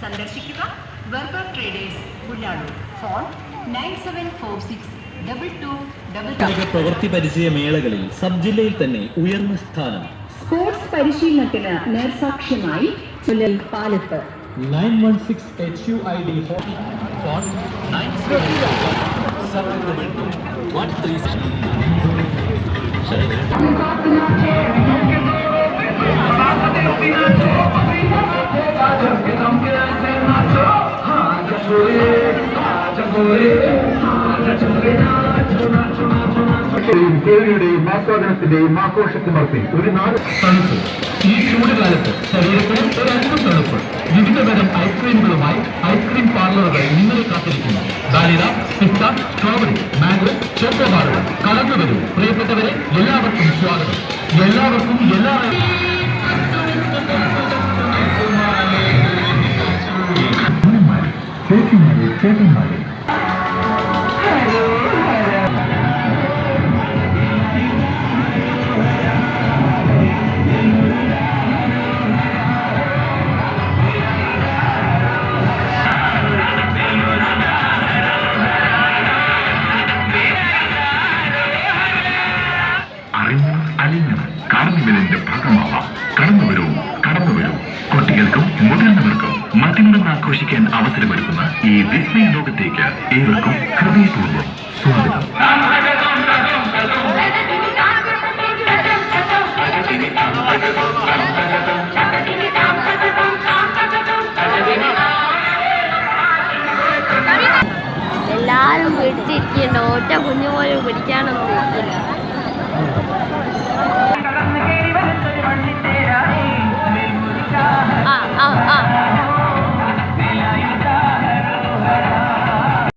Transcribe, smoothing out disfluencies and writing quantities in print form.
സന്ദർശിക്കുക വെർബർ traders Pullalur. Phone 97462222. പ്രവൃത്തി പരിചയ മേളകളിൽ സബ് ജില്ലയിൽ തന്നെ ഉയർന്ന സ്ഥാനം. സ്പോർട്സ് പരിശീലനത്തിന് നേർസാക്ഷ്യമായി പാലത്ത് 916 HUID ഫോൺ കേരളയുടെയും ആസ്വാദനത്തിന്റെയും ആഘോഷത്തിമർത്തി ഒരു നാട് തണുപ്പ്. ഈ ചൂടുകാലത്ത് ശരീരത്തിന് ഒരു അല്പം തണുപ്പ്. വിവിധതരം ഐസ്ക്രീമുകളുമായി ഐസ്ക്രീം പാർലറുകൾ നിങ്ങളെ കാത്തിരിക്കുന്നു. വാനില, പിസ്ത, സ്ട്രോബെറി, മാംഗോ, ചോക്കോബാറുകൾ കലർന്നു വരും. പ്രിയപ്പെട്ടവരെ, എല്ലാവർക്കും സ്വാഗതം. എല്ലാവർക്കും ചേട്ടന്മാരെ കാർണിവലിന്റെ ഭാഗമാവാം. കടന്നുവരൂ. കുട്ടികൾക്കും മുതിർന്നവർക്കും മതിമറന്ന് ആഘോഷിക്കാൻ അവസരമൊരുക്കുന്ന ഈ വിസ്മയ ലോകത്തേക്ക് ഏവർക്കും ഹൃദയപൂർവ്വം സ്വാഗതം. എല്ലാരും പിടിച്ചിരിക്കണ്ട, ഒറ്റ കുഞ്ഞുപോലും പിടിക്കാനൊന്നും ഇരിക്കില്ല.